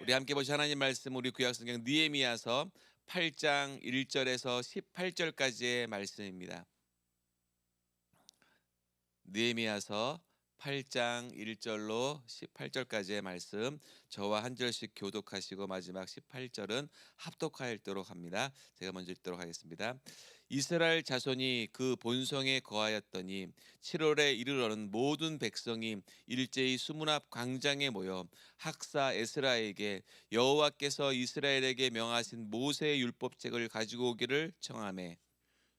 우리 함께 보신 하나님 말씀 우리 구약성경 느헤미야서 8장 1절에서 18절까지의 말씀입니다. 느헤미야서 8장 1절로 18절까지의 말씀 저와 한 절씩 교독하시고 마지막 18절은 합독하도록 합니다. 제가 먼저 읽도록 하겠습니다. 이스라엘 자손이 그 본성에 거하였더니 7월에 이르러는 모든 백성이 일제히 수문 앞 광장에 모여 학사 에스라에게 여호와께서 이스라엘에게 명하신 모세의 율법책을 가지고 오기를 청하매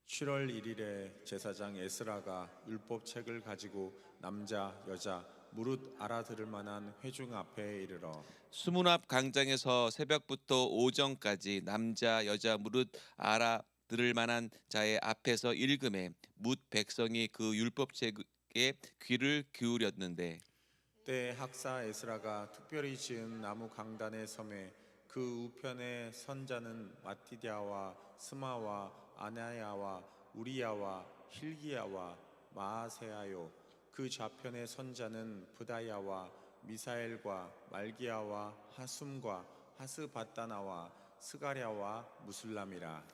7월 1일에 제사장 에스라가 율법책을 가지고 남자 여자 무릇 알아들을 만한 회중 앞에 이르러 수문 앞 광장에서 새벽부터 오전까지 남자 여자 무릇 알아들을 만한 자의 앞에서 읽음에 뭇 백성이 그 율법책에 귀를 기울였는데 때 학사 에스라가 특별히 지은 나무 강단의 섬에 그 우편에 선자는 마티디아와 스마와 아나야와 우리야와 힐기야와 마아세야요 그 좌편의 선자는 브다야와 미사엘과 말기야와 하숨과 하스바다나와 스가랴와 무술람이라.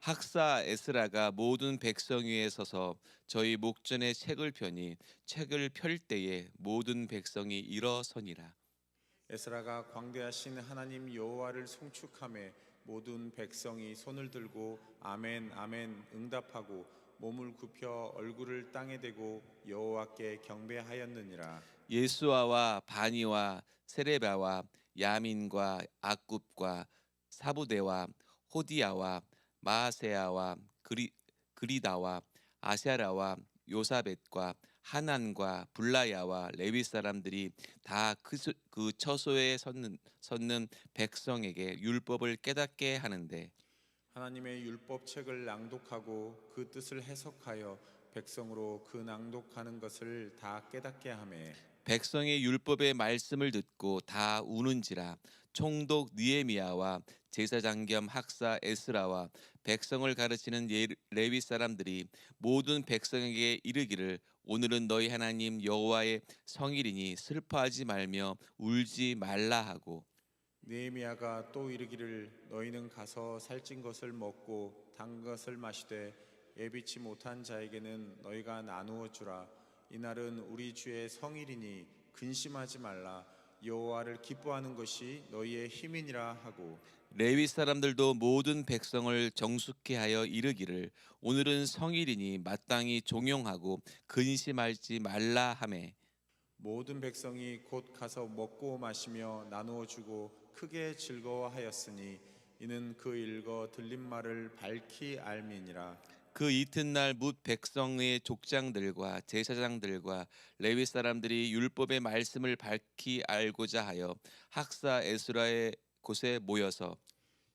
학사 에스라가 모든 백성 위에 서서 저희 목전에 책을 펴니 책을 펼 때에 모든 백성이 일어서니라. 에스라가 광대하신 하나님 여호와를 송축하며 모든 백성이 손을 들고 아멘 아멘 응답하고 몸을 굽혀 얼굴을 땅에 대고 여호와께 경배하였느니라. 예수아와 바니와 세레바와 야민과 악굽과 사부대와 호디야와 마아세야와 그리다와 아샤라와 요사벳과 하난과 블라야와 레위 사람들이 다 그 처소에 섰는 백성에게 율법을 깨닫게 하는데 하나님의 율법책을 낭독하고 그 뜻을 해석하여 백성으로 그 낭독하는 것을 다 깨닫게 하매 백성의 율법의 말씀을 듣고 다 우는지라. 총독 느헤미야와 제사장 겸 학사 에스라와 백성을 가르치는 레위 사람들이 모든 백성에게 이르기를 오늘은 너희 하나님 여호와의 성일이니 슬퍼하지 말며 울지 말라 하고 느헤미야가 또 이르기를 너희는 가서 살찐 것을 먹고 단 것을 마시되 예비치 못한 자에게는 너희가 나누어 주라. 이날은 우리 주의 성일이니 근심하지 말라. 여호와를 기뻐하는 것이 너희의 힘이니라 하고 레위 사람들도 모든 백성을 정숙케 하여 이르기를 오늘은 성일이니 마땅히 종용하고 근심하지 말라 하매 모든 백성이 곧 가서 먹고 마시며 나누어 주고 크게 즐거워하였으니 이는 그 읽어 들린 말을 밝히 알미니라. 그 이튿날 뭇 백성의 족장들과 제사장들과 레위 사람들이 율법의 말씀을 밝히 알고자 하여 학사 에스라의 곳에 모여서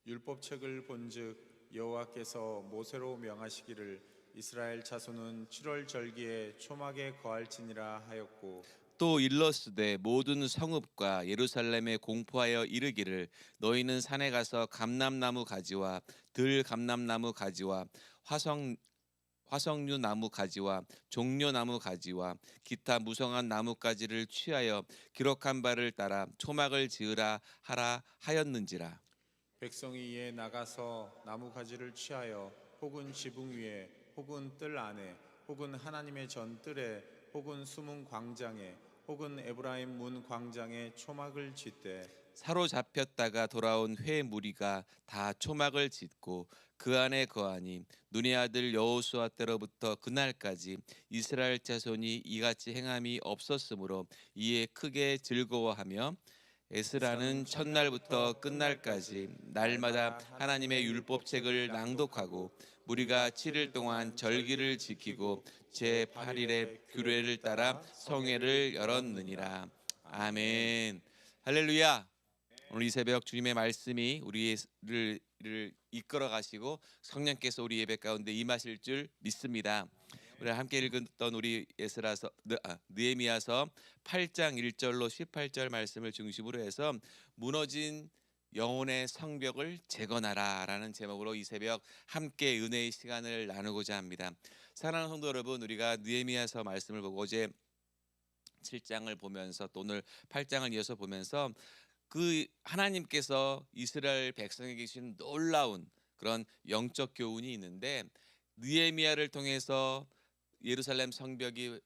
율법책을 본즉 여호와께서 모세로 명하시기를 이스라엘 자손은 7월 절기에 초막에 거할지니라 하였고 또 일러스되 모든 성읍과 예루살렘에 공포하여 이르기를 너희는 산에 가서 감람나무 가지와 들 감람나무 가지와 화석류 나무 가지와 종려나무 가지와 기타 무성한 나무가지를 취하여 기록한 바를 따라 초막을 지으라 하라 하였는지라. 백성이 이에 나가서 나무 가지를 취하여 혹은 지붕 위에 혹은 뜰 안에 혹은 하나님의 전 뜰에 혹은 숨은 광장에 혹은 에브라임 문 광장에 초막을 짓되 사로잡혔다가 돌아온 회 무리가 다 초막을 짓고 그 안에 거하니 눈의 아들 여호수아 때로부터 그날까지 이스라엘 자손이 이같이 행함이 없었으므로 이에 크게 즐거워하며 에스라는 첫날부터 끝날까지 날마다 하나님의 율법책을 낭독하고 무리가 7일 동안 절기를 지키고 제8일에 규례를 따라 성회를 열었느니라. 아멘. 할렐루야. 오늘 이 새벽 주님의 말씀이 우리를 이끌어 가시고 성령께서 우리 예배 가운데 임하실 줄 믿습니다. 우리 함께 읽었던 우리 느헤미야서 8장 1절로 18절 말씀을 중심으로 해서 무너진 영혼의 성벽을 재건하라라는 제목으로 이 새벽 함께 은혜의 시간을 나누고자 합니다. 사랑하는 성도 여러분, 우리가 느헤미야서 말씀을 보고 어제 7장을 보면서 또 오늘 8장을 이어서 보면서 그 하나님께서 이스라엘 백성에게 주신 놀라운 그런 영적 교훈이 있는데, 느헤미야를 통해서 예루살렘 성벽이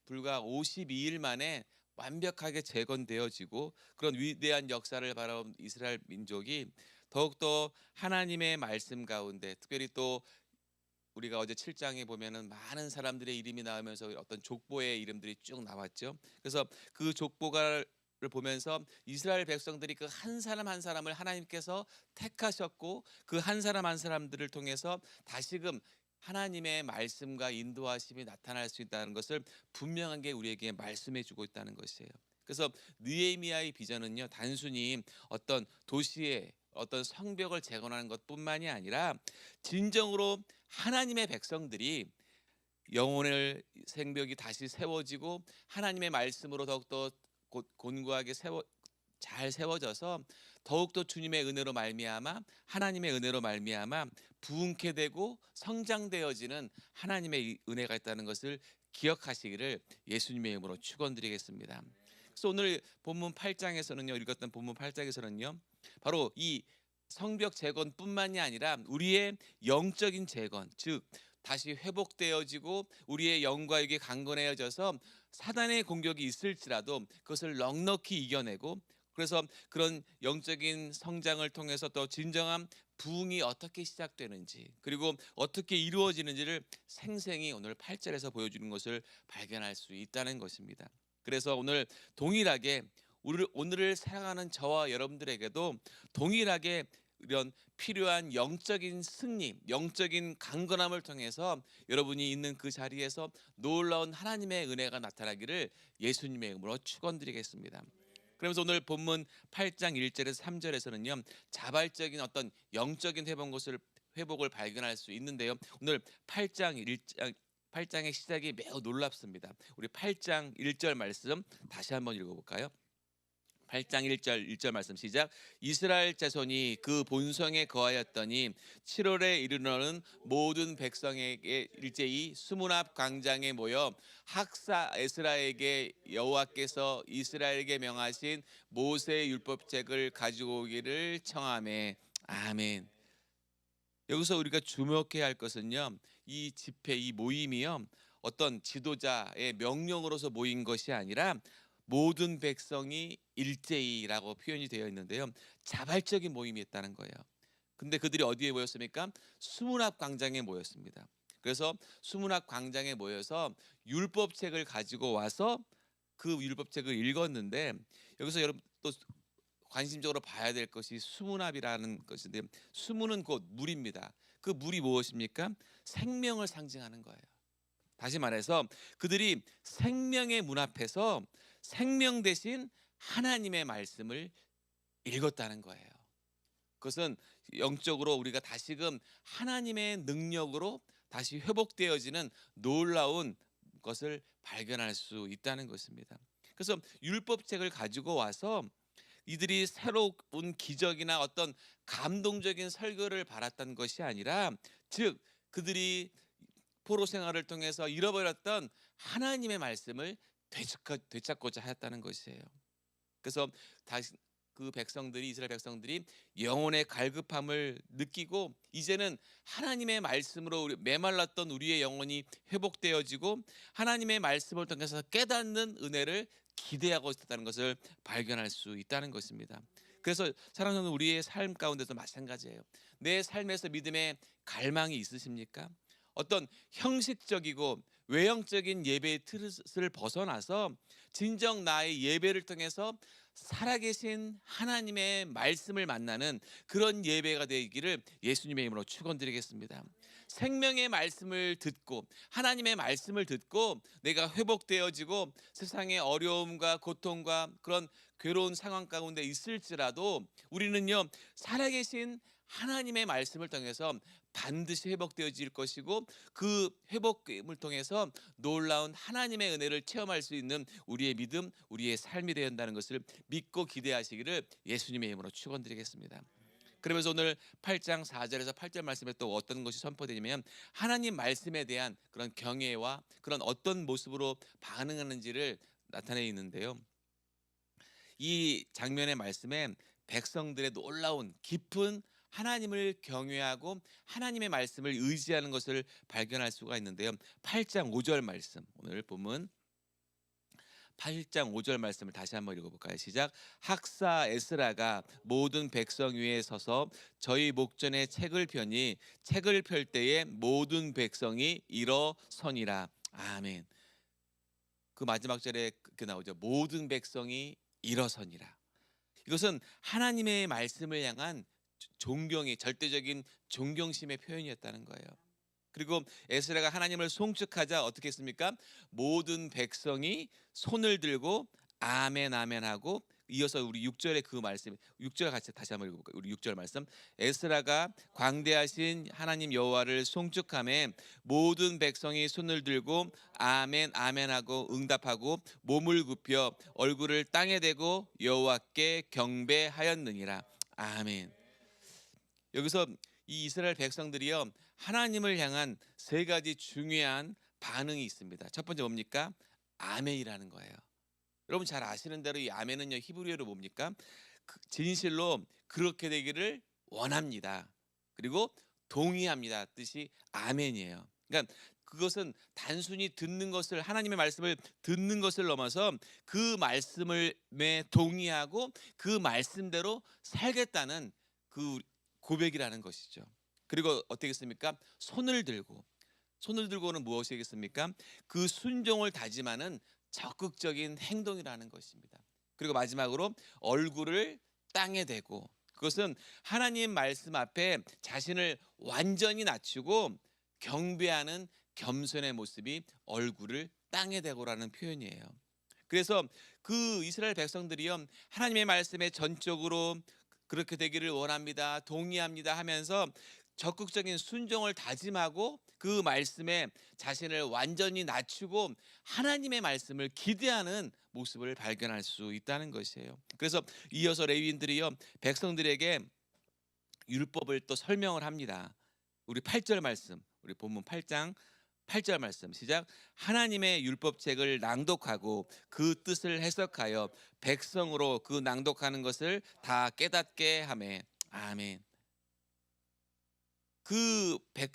불과 52일 만에 완벽하게 재건되어지고, 그런 위대한 역사를 바라본 이스라엘 민족이 더욱더 하나님의 말씀 가운데, 특별히 또 우리가 어제 7장에 보면은 많은 사람들의 이름이 나오면서 어떤 족보의 이름들이 쭉 나왔죠. 그래서 그 족보가를 보면서 이스라엘 백성들이 그 한 사람 한 사람을 하나님께서 택하셨고, 그 한 사람 한 사람들을 통해서 다시금 하나님의 말씀과 인도하심이 나타날 수 있다는 것을 분명하게 우리에게 말씀해 주고 있다는 것이에요. 그래서 느헤미야의 비전은요, 단순히 어떤 도시의 어떤 성벽을 재건하는 것뿐만이 아니라 진정으로 하나님의 백성들이 영혼의 생벽이 다시 세워지고 하나님의 말씀으로 더욱더 곤고하게 잘 세워져서 더욱더 주님의 은혜로 말미암아, 하나님의 은혜로 말미암아 부흥케 되고 성장되어지는 하나님의 은혜가 있다는 것을 기억하시기를 예수님의 이름으로 축원드리겠습니다. 그래서 오늘 본문 8장에서는요, 읽었던 본문 8장에서는요, 바로 이 성벽 재건뿐만이 아니라 우리의 영적인 재건, 즉 다시 회복되어지고 우리의 영과 육이 강건해져서 사단의 공격이 있을지라도 그것을 넉넉히 이겨내고, 그래서 그런 영적인 성장을 통해서 또 진정한 부흥이 어떻게 시작되는지, 그리고 어떻게 이루어지는지를 생생히 오늘 8절에서 보여주는 것을 발견할 수 있다는 것입니다. 그래서 오늘 동일하게 오늘을 살아가는 저와 여러분들에게도 동일하게 이런 필요한 영적인 승리, 영적인 강건함을 통해서 여러분이 있는 그 자리에서 놀라운 하나님의 은혜가 나타나기를 예수님의 이름으로 축원드리겠습니다. 그러면서 오늘 본문 8장 1절에서 3절에서는요, 자발적인 어떤 영적인 회복을 발견할 수 있는데요. 오늘 8장의 시작이 매우 놀랍습니다. 우리 8장 1절 말씀 다시 한번 읽어볼까요? 8장 1절 말씀 시작. 이스라엘 자손이 그 본성에 거하였더니 7월에 이르러는 모든 백성에게 일제히 수문 앞 광장에 모여 학사 에스라에게 여호와께서 이스라엘에게 명하신 모세의 율법책을 가지고 오기를 청하매. 아멘. 여기서 우리가 주목해야 할 것은요, 이 집회, 이 모임이요, 어떤 지도자의 명령으로서 모인 것이 아니라 모든 백성이 일제히라고 표현이 되어 있는데요, 자발적인 모임이었다는 거예요. 근데 그들이 어디에 모였습니까? 수문 앞 광장에 모였습니다. 그래서 수문 앞 광장에 모여서 율법책을 가지고 와서 그 율법책을 읽었는데, 여기서 여러분 또 관심적으로 봐야 될 것이 수문합이라는 것인데, 수문은 곧 물입니다. 그 물이 무엇입니까? 생명을 상징하는 거예요. 다시 말해서 그들이 생명의 문 앞에서 생명 대신 하나님의 말씀을 읽었다는 거예요. 그것은 영적으로 우리가 다시금 하나님의 능력으로 다시 회복되어지는 놀라운 것을 발견할 수 있다는 것입니다. 그래서 율법책을 가지고 와서 이들이 새로운 기적이나 어떤 감동적인 설교를 바랐던 것이 아니라, 즉 그들이 포로 생활을 통해서 잃어버렸던 하나님의 말씀을 되찾고자 하였다는 것이에요. 그래서 다시 그 백성들이, 이스라엘 백성들이 영혼의 갈급함을 느끼고 이제는 하나님의 말씀으로 메말랐던 우리의 영혼이 회복되어지고 하나님의 말씀을 통해서 깨닫는 은혜를 기대하고 있었다는 것을 발견할 수 있다는 것입니다. 그래서 사랑하는 우리의 삶 가운데도 마찬가지예요. 내 삶에서 믿음의 갈망이 있으십니까? 어떤 형식적이고 외형적인 예배의 틀을 벗어나서 진정 나의 예배를 통해서 살아계신 하나님의 말씀을 만나는 그런 예배가 되기를 예수님의 이름으로 축원드리겠습니다. 생명의 말씀을 듣고 하나님의 말씀을 듣고 내가 회복되어지고 세상의 어려움과 고통과 그런 괴로운 상황 가운데 있을지라도 우리는요, 살아계신 하나님의 말씀을 통해서 반드시 회복되어질 것이고, 그 회복을 통해서 놀라운 하나님의 은혜를 체험할 수 있는 우리의 믿음, 우리의 삶이 되어야 한다는 것을 믿고 기대하시기를 예수님의 이름으로 축원드리겠습니다. 그러면서 오늘 8장 4절에서 8절 말씀에 또 어떤 것이 선포되냐면, 하나님 말씀에 대한 그런 경외와 그런 어떤 모습으로 반응하는지를 나타내 있는데요. 이 장면의 말씀에 백성들의 놀라운 깊은 하나님을 경외하고 하나님의 말씀을 의지하는 것을 발견할 수가 있는데요. 8장 5절 말씀, 오늘 본문 8장 5절 말씀을 다시 한번 읽어볼까요? 시작. 학사 에스라가 모든 백성 위에 서서 저희 목전에 책을 펴니 책을 펼 때에 모든 백성이 일어서니라. 아멘. 그 마지막 절에 그렇게 나오죠. 모든 백성이 일어서니라. 이것은 하나님의 말씀을 향한 존경이, 절대적인 존경심의 표현이었다는 거예요. 그리고 에스라가 하나님을 송축하자 어떻게 했습니까? 모든 백성이 손을 들고 아멘 아멘 하고, 이어서 우리 6절의 그 말씀, 6절 같이 다시 한번 읽어볼까요? 우리 6절 말씀. 에스라가 광대하신 하나님 여호와를 송축하매 모든 백성이 손을 들고 아멘 아멘 하고 응답하고 몸을 굽혀 얼굴을 땅에 대고 여호와께 경배하였느니라. 아멘. 여기서 이 이스라엘 백성들이요, 하나님을 향한 세 가지 중요한 반응이 있습니다. 첫 번째 뭡니까? 아멘이라는 거예요. 여러분 잘 아시는 대로 이 아멘은요, 히브리어로 뭡니까? 진실로 그렇게 되기를 원합니다. 그리고 동의합니다. 뜻이 아멘이에요. 그러니까 그것은 단순히 듣는 것을, 하나님의 말씀을 듣는 것을 넘어서 그 말씀을 동의하고 그 말씀대로 살겠다는 그 고백이라는 것이죠. 그리고 어떻겠습니까? 손을 들고는 무엇이겠습니까? 그 순종을 다짐하는 적극적인 행동이라는 것입니다. 그리고 마지막으로 얼굴을 땅에 대고, 그것은 하나님 말씀 앞에 자신을 완전히 낮추고 경배하는 겸손의 모습이 얼굴을 땅에 대고라는 표현이에요. 그래서 그 이스라엘 백성들이요, 하나님의 말씀에 전적으로 그렇게 되기를 원합니다, 동의합니다 하면서 적극적인 순종을 다짐하고 그 말씀에 자신을 완전히 낮추고 하나님의 말씀을 기대하는 모습을 발견할 수 있다는 것이에요. 그래서 이어서 레위인들이요, 백성들에게 율법을 또 설명을 합니다. 우리 8절 말씀, 우리 본문 8장 8절 말씀 시작. 하나님의 율법책을 낭독하고 그 뜻을 해석하여 백성으로 그 낭독하는 것을 다 깨닫게 하매. 아멘.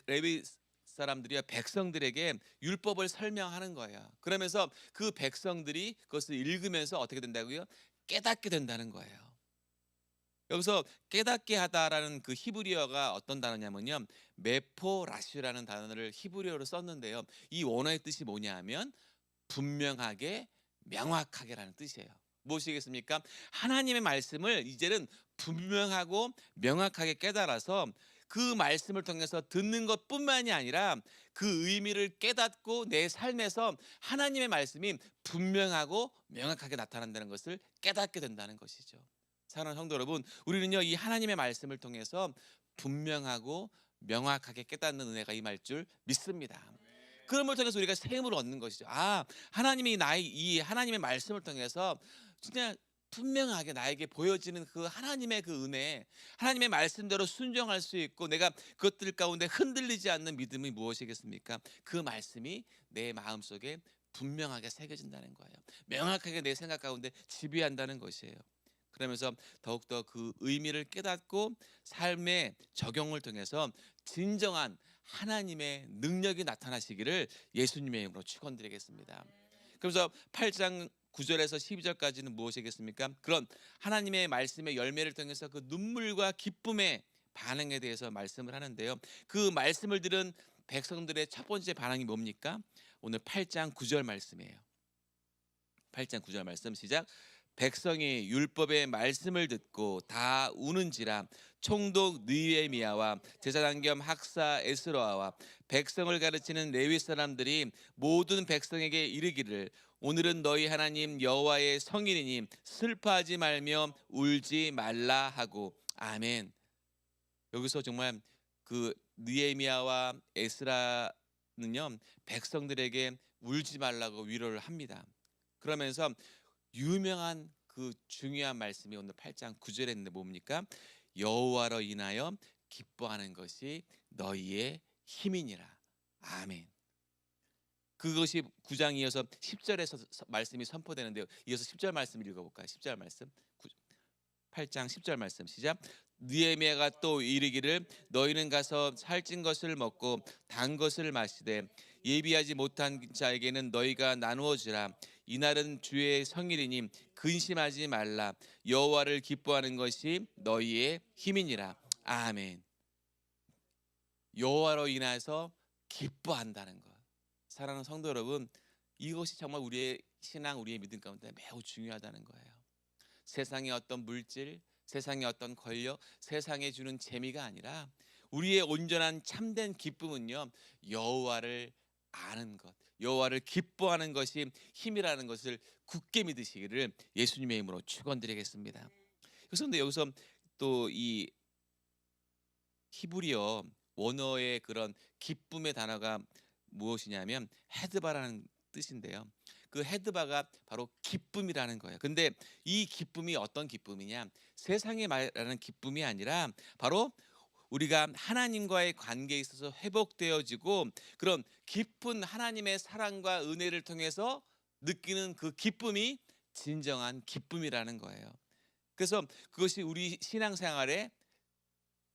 레위 사람들이야 백성들에게 율법을 설명하는 거예요. 그러면서 그 백성들이 그것을 읽으면서 어떻게 된다고요? 깨닫게 된다는 거예요. 여기서 깨닫게 하다라는 그 히브리어가 어떤 단어냐면요, 메포라슈라는 단어를 히브리어로 썼는데요, 이 원어의 뜻이 뭐냐하면 분명하게, 명확하게라는 뜻이에요. 무엇이겠습니까? 하나님의 말씀을 이제는 분명하고 명확하게 깨달아서 그 말씀을 통해서 듣는 것뿐만이 아니라 그 의미를 깨닫고 내 삶에서 하나님의 말씀이 분명하고 명확하게 나타난다는 것을 깨닫게 된다는 것이죠. 사랑하는 성도 여러분, 우리는요, 이 하나님의 말씀을 통해서 분명하고 명확하게 깨닫는 은혜가 임할 줄 믿습니다. 그런 걸 통해서 우리가 새 힘을 얻는 것이죠. 하나님이 이 하나님의 말씀을 통해서 진짜 분명하게 나에게 보여지는 그 하나님의 그 은혜, 하나님의 말씀대로 순종할 수 있고 내가 그것들 가운데 흔들리지 않는 믿음이 무엇이겠습니까? 그 말씀이 내 마음속에 분명하게 새겨진다는 거예요. 명확하게 내 생각 가운데 지배한다는 것이에요. 그러면서 더욱더 그 의미를 깨닫고 삶의 적용을 통해서 진정한 하나님의 능력이 나타나시기를 예수님의 이름으로 축원드리겠습니다. 그래서 8장 9절에서 12절까지는 무엇이겠습니까? 그런 하나님의 말씀의 열매를 통해서 그 눈물과 기쁨의 반응에 대해서 말씀을 하는데요, 그 말씀을 들은 백성들의 첫 번째 반응이 뭡니까? 오늘 8장 9절 말씀이에요. 8장 9절 말씀 시작. 백성이 율법의 말씀을 듣고 다 우는지라. 총독 느헤미야와 제사장 겸 학사 에스라와 백성을 가르치는 레위 사람들이 모든 백성에게 이르기를 오늘은 너희 하나님 여호와의 성일이니 슬퍼하지 말며 울지 말라 하고. 아멘. 여기서 정말 그 느헤미야와 에스라는요, 백성들에게 울지 말라고 위로를 합니다. 그러면서 유명한 그 중요한 말씀이 오늘 8장 9절에 있는데 뭡니까? 여호와로 인하여 기뻐하는 것이 너희의 힘이니라. 아멘. 그것이 9장 이어서 10절에서 말씀이 선포되는데요. 이어서 10절 말씀 읽어볼까요? 10절 말씀. 8장 10절 말씀 시작. 느헤미야가 또 이르기를 너희는 가서 살찐 것을 먹고 단 것을 마시되 예비하지 못한 자에게는 너희가 나누어 주라. 이날은 주의 성일이니 근심하지 말라. 여호와를 기뻐하는 것이 너희의 힘이니라. 아멘. 여호와로 인해서 기뻐한다는 것. 사랑하는 성도 여러분, 이것이 정말 우리의 신앙, 우리의 믿음 가운데 매우 중요하다는 거예요. 세상의 어떤 물질, 세상의 어떤 권력, 세상에 주는 재미가 아니라 우리의 온전한 참된 기쁨은요, 여호와를 아는 것, 여호와를 기뻐하는 것이 힘이라는 것을 굳게 믿으시기를 예수님의 이름으로 축원드리겠습니다. 그런데 여기서 또 이 히브리어 원어의 그런 기쁨의 단어가 무엇이냐면 헤드바라는 뜻인데요. 그 헤드바가 바로 기쁨이라는 거예요. 근데 이 기쁨이 어떤 기쁨이냐? 세상에 말하는 기쁨이 아니라 바로 우리가 하나님과의 관계에 있어서 회복되어지고 그런 깊은 하나님의 사랑과 은혜를 통해서 느끼는 그 기쁨이 진정한 기쁨이라는 거예요. 그래서 그것이 우리 신앙생활에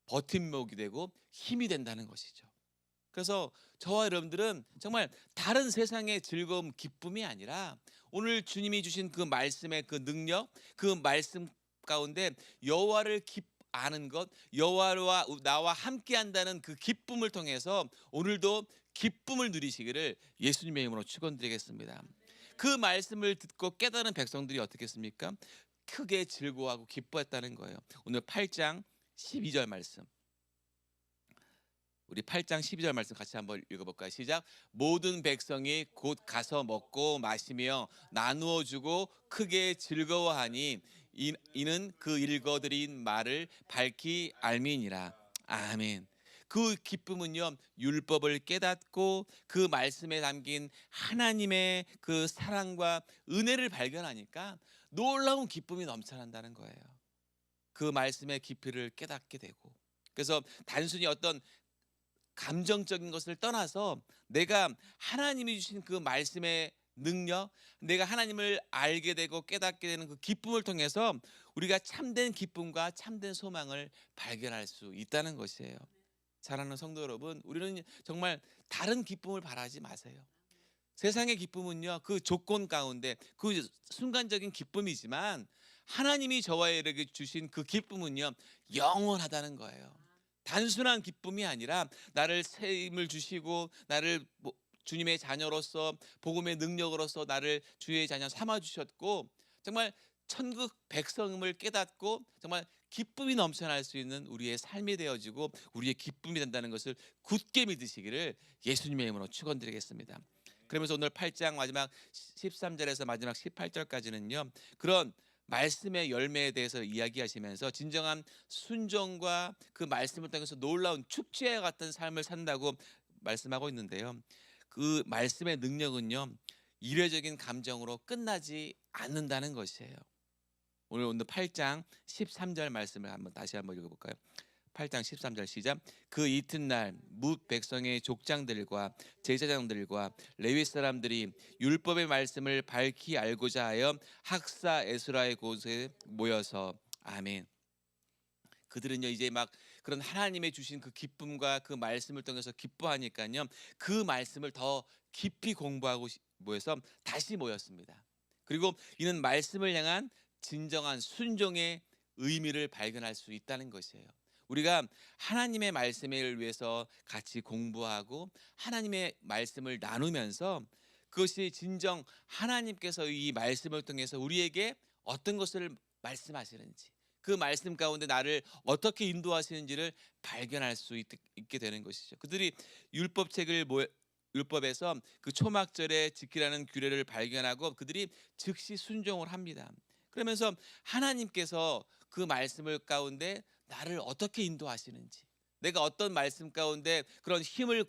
버팀목이 되고 힘이 된다는 것이죠. 그래서 저와 여러분들은 정말 다른 세상의 즐거움, 기쁨이 아니라 오늘 주님이 주신 그 말씀의 그 능력, 그 말씀 가운데 여호와를 아는 것, 여호와와 나와 함께한다는 그 기쁨을 통해서 오늘도 기쁨을 누리시기를 예수님의 이름으로 축원드리겠습니다. 그 말씀을 듣고 깨달은 백성들이 어떻겠습니까? 크게 즐거워하고 기뻐했다는 거예요. 오늘 8장 12절 말씀. 우리 8장 12절 말씀 같이 한번 읽어볼까요? 시작. 모든 백성이 곧 가서 먹고 마시며 나누어 주고 크게 즐거워하니 이는 그 읽어드린 말을 밝히 알미니라. 아멘. 그 기쁨은요, 율법을 깨닫고 그 말씀에 담긴 하나님의 그 사랑과 은혜를 발견하니까 놀라운 기쁨이 넘쳐난다는 거예요. 그 말씀의 깊이를 깨닫게 되고, 그래서 단순히 어떤 감정적인 것을 떠나서 내가 하나님이 주신 그 말씀의 능력, 내가 하나님을 알게 되고 깨닫게 되는 그 기쁨을 통해서 우리가 참된 기쁨과 참된 소망을 발견할 수 있다는 것이에요. 사랑하는 성도 여러분, 우리는 정말 다른 기쁨을 바라지 마세요. 세상의 기쁨은요, 그 조건 가운데 그 순간적인 기쁨이지만 하나님이 저와에게 주신 그 기쁨은요, 영원하다는 거예요. 단순한 기쁨이 아니라 나를 새 힘을 주시고 나를 주님의 자녀로서 복음의 능력으로서 나를 주의 자녀 삼아 주셨고 정말 천국 백성임을 깨닫고 정말 기쁨이 넘쳐날 수 있는 우리의 삶이 되어지고 우리의 기쁨이 된다는 것을 굳게 믿으시기를 예수님의 이름으로 축원드리겠습니다. 그러면서 오늘 8장 마지막 13절에서 마지막 18절까지는요. 그런 말씀의 열매에 대해서 이야기하시면서 진정한 순종과 그 말씀을 통해서 놀라운 축제와 같은 삶을 산다고 말씀하고 있는데요. 그 말씀의 능력은요, 이례적인 감정으로 끝나지 않는다는 것이에요. 오늘 8장 13절 말씀을 다시 한번 읽어볼까요? 8장 13절 시작. 그 이튿날 뭇 백성의 족장들과 제사장들과 레위 사람들이 율법의 말씀을 밝히 알고자 하여 학사 에스라의 곳에 모여서 아멘. 그들은요 이제 막 그런 하나님의 주신 그 기쁨과 그 말씀을 통해서 기뻐하니까요 그 말씀을 더 깊이 공부하고 모여서 다시 모였습니다. 그리고 이는 말씀을 향한 진정한 순종의 의미를 발견할 수 있다는 것이에요. 우리가 하나님의 말씀을 위해서 같이 공부하고 하나님의 말씀을 나누면서 그것이 진정 하나님께서 이 말씀을 통해서 우리에게 어떤 것을 말씀하시는지 그 말씀 가운데 나를 어떻게 인도하시는지를 발견할 수 있게 되는 것이죠. 그들이 율법에서 그 초막절에 지키라는 규례를 발견하고 그들이 즉시 순종을 합니다. 그러면서 하나님께서 그 말씀을 가운데 나를 어떻게 인도하시는지, 내가 어떤 말씀 가운데 그런 힘을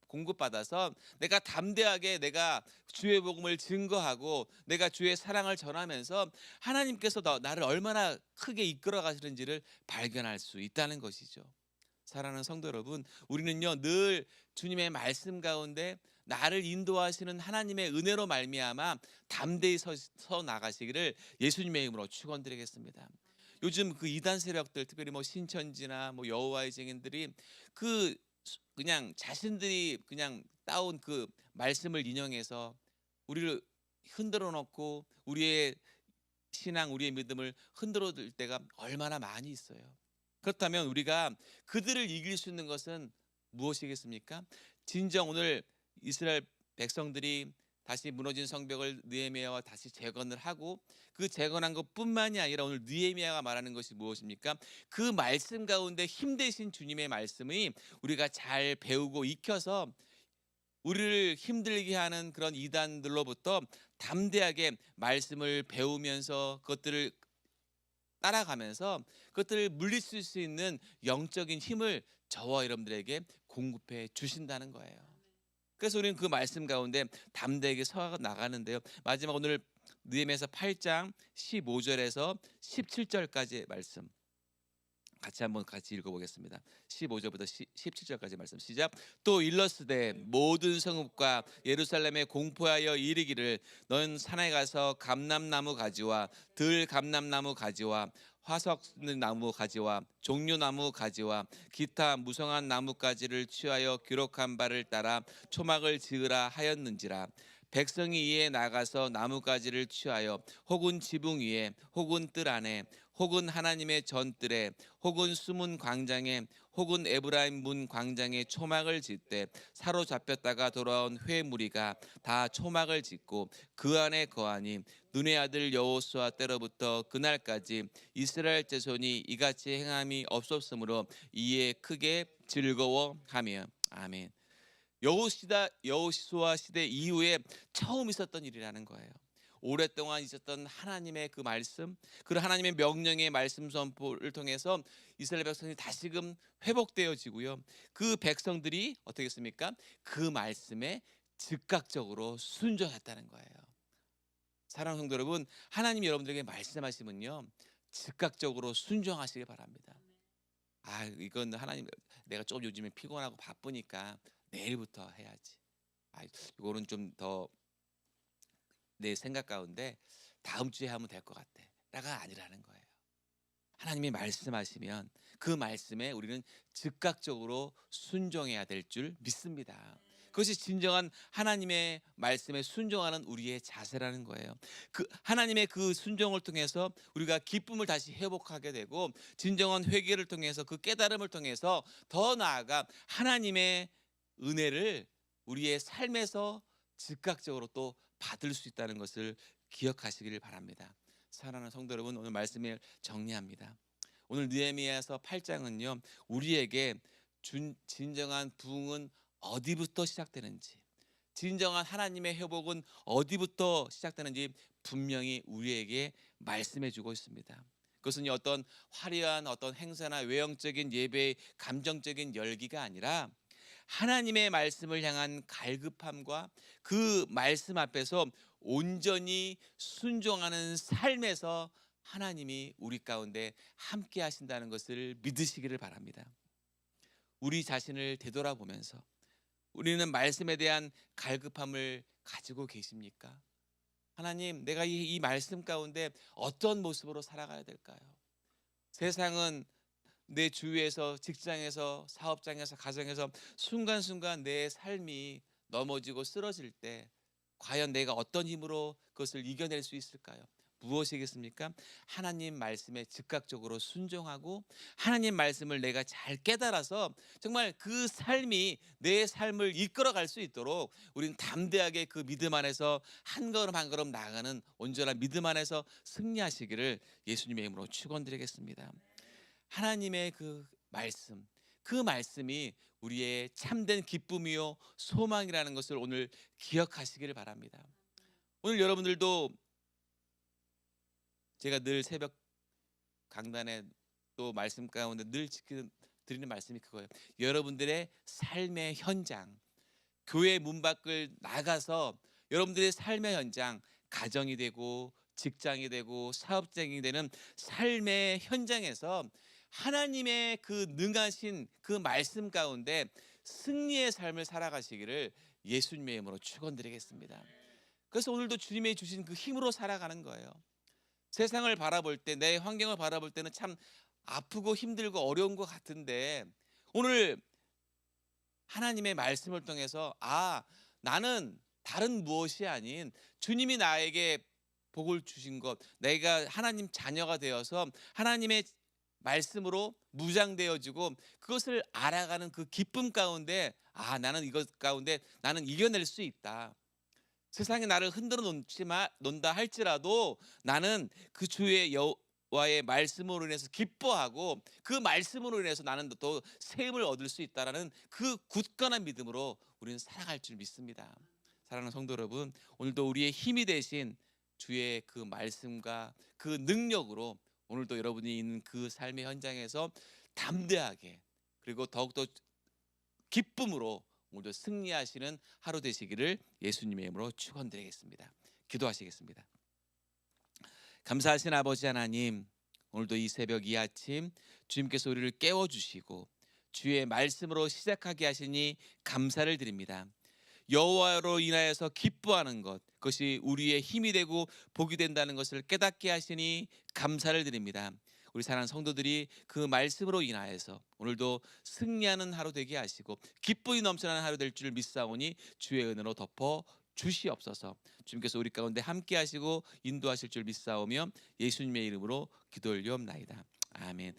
공급받아서 내가 담대하게 내가 주의 복음을 증거하고 내가 주의 사랑을 전하면서 하나님께서 나를 얼마나 크게 이끌어 가시는지를 발견할 수 있다는 것이죠. 사랑하는 성도 여러분, 우리는요 늘 주님의 말씀 가운데 나를 인도하시는 하나님의 은혜로 말미암아 담대히 서 나가시기를 예수님의 이름으로 축원드리겠습니다. 요즘 그 이단 세력들, 특별히 뭐 신천지나 뭐 여호와의 증인들이 그 그냥 자신들이 그냥 따온 그 말씀을 인용해서 우리를 흔들어 놓고 우리의 신앙, 우리의 믿음을 흔들어 들 때가 얼마나 많이 있어요. 그렇다면 우리가 그들을 이길 수 있는 것은 무엇이겠습니까? 진정 오늘 이스라엘 백성들이 다시 무너진 성벽을 느헤미야와 다시 재건을 하고 그 재건한 것뿐만이 아니라 오늘 느헤미야가 말하는 것이 무엇입니까? 그 말씀 가운데 힘 대신 주님의 말씀이 우리가 잘 배우고 익혀서 우리를 힘들게 하는 그런 이단들로부터 담대하게 말씀을 배우면서 그것들을 따라가면서 그것들을 물리칠 수 있는 영적인 힘을 저와 여러분들에게 공급해 주신다는 거예요. 그래서 우리는 그 말씀 가운데 담대하게 서 나가는데요. 마지막 오늘 느헤미야서 8장 15절에서 17절까지의 말씀 같이 읽어보겠습니다. 15절부터 17절까지 말씀 시작. 또 일러스되 모든 성읍과 예루살렘에 공포하여 이르기를 너는 산에 가서 감람나무 가지와 들 감람나무 가지와 화석나무 가지와 종려나무 가지와 기타 무성한 나무가지를 취하여 기록한 바를 따라 초막을 지으라 하였는지라. 백성이 이에 나가서 나무가지를 취하여 혹은 지붕 위에 혹은 뜰 안에 혹은 하나님의 전뜰에 혹은 숨은 광장에 혹은 에브라임 문 광장에 초막을 짓되 사로잡혔다가 돌아온 회 무리가 다 초막을 짓고 그 안에 거하니 눈의 아들 여호수아 때로부터 그날까지 이스라엘 자손이 이같이 행함이 없었으므로 이에 크게 즐거워하며. 아멘. 여호수아 시대 이후에 처음 있었던 일이라는 거예요. 오랫동안 있었던 하나님의 그 말씀, 그 하나님의 명령의 말씀 선포를 통해서 이스라엘 백성이 다시금 회복되어지고요. 그 백성들이 어떻게 했습니까? 그 말씀에 즉각적으로 순종했다는 거예요. 사랑하는 성도 여러분, 하나님 여러분들에게 말씀하시면요, 즉각적으로 순종하시기 바랍니다. 이건 하나님, 내가 조금 요즘에 피곤하고 바쁘니까 내일부터 해야지. 이거는 좀 더 내 생각 가운데 다음 주에 하면 될 것 같아. 라가 아니라는 거예요. 하나님이 말씀하시면 그 말씀에 우리는 즉각적으로 순종해야 될 줄 믿습니다. 그것이 진정한 하나님의 말씀에 순종하는 우리의 자세라는 거예요. 그 하나님의 그 순종을 통해서 우리가 기쁨을 다시 회복하게 되고 진정한 회개를 통해서 그 깨달음을 통해서 더 나아가 하나님의 은혜를 우리의 삶에서 즉각적으로 또 받을 수 있다는 것을 기억하시기를 바랍니다. 사랑하는 성도 여러분, 오늘 말씀을 정리합니다. 오늘 느헤미야서 8장은요, 우리에게 진정한 부흥은 어디부터 시작되는지, 진정한 하나님의 회복은 어디부터 시작되는지 분명히 우리에게 말씀해 주고 있습니다. 그것은 어떤 화려한 어떤 행사나 외형적인 예배의 감정적인 열기가 아니라 하나님의 말씀을 향한 갈급함과 그 말씀 앞에서 온전히 순종하는 삶에서 하나님이 우리 가운데 함께 하신다는 것을 믿으시기를 바랍니다. 우리 자신을 되돌아보면서 우리는 말씀에 대한 갈급함을 가지고 계십니까? 하나님, 내가 이 말씀 가운데 어떤 모습으로 살아가야 될까요? 세상은 내 주위에서, 직장에서, 사업장에서, 가정에서 순간순간 내 삶이 넘어지고 쓰러질 때 과연 내가 어떤 힘으로 그것을 이겨낼 수 있을까요? 무엇이겠습니까? 하나님 말씀에 즉각적으로 순종하고 하나님 말씀을 내가 잘 깨달아서 정말 그 삶이 내 삶을 이끌어갈 수 있도록 우리는 담대하게 그 믿음 안에서 한 걸음 한 걸음 나아가는 온전한 믿음 안에서 승리하시기를 예수님의 이름으로 축원드리겠습니다. 하나님의 그 말씀이 우리의 참된 기쁨이요 소망이라는 것을 오늘 기억하시기를 바랍니다. 오늘 여러분들도 제가 늘 새벽 강단에 또 말씀 가운데 늘 드리는 말씀이 그거예요. 여러분들의 삶의 현장, 교회 문 밖을 나가서 여러분들의 삶의 현장, 가정이 되고 직장이 되고 사업장이 되는 삶의 현장에서 하나님의 그 능하신 그 말씀 가운데 승리의 삶을 살아가시기를 예수님의 이름으로 축원드리겠습니다. 그래서 오늘도 주님이 주신 그 힘으로 살아가는 거예요. 세상을 바라볼 때, 내 환경을 바라볼 때는 참 아프고 힘들고 어려운 것 같은데, 오늘 하나님의 말씀을 통해서 나는 다른 무엇이 아닌 주님이 나에게 복을 주신 것, 내가 하나님 자녀가 되어서 하나님의 말씀으로 무장되어지고 그것을 알아가는 그 기쁨 가운데, 나는 이것 가운데 나는 이겨낼 수 있다. 세상이 나를 흔들어 놓는다 할지라도 나는 그 주의 여호와의 말씀으로 인해서 기뻐하고 그 말씀으로 인해서 나는 또 새 힘을 얻을 수 있다라는 그 굳건한 믿음으로 우리는 살아갈 줄 믿습니다. 사랑하는 성도 여러분, 오늘도 우리의 힘이 되신 주의 그 말씀과 그 능력으로 오늘도 여러분이 있는 그 삶의 현장에서 담대하게, 그리고 더욱더 기쁨으로 오늘도 승리하시는 하루 되시기를 예수님의 이름으로 축원드리겠습니다. 기도하시겠습니다. 감사하신 아버지 하나님, 오늘도 이 새벽 이 아침 주님께서 우리를 깨워주시고 주의 말씀으로 시작하게 하시니 감사를 드립니다. 여호와로 인하여서 기뻐하는 것, 그것이 우리의 힘이 되고 복이 된다는 것을 깨닫게 하시니 감사를 드립니다. 우리 사랑하는 성도들이 그 말씀으로 인하여서 오늘도 승리하는 하루 되게 하시고 기쁨이 넘쳐나는 하루 될 줄 믿사오니 주의 은혜로 덮어 주시옵소서. 주님께서 우리 가운데 함께 하시고 인도하실 줄 믿사오며 예수님의 이름으로 기도 올리옵나이다. 아멘.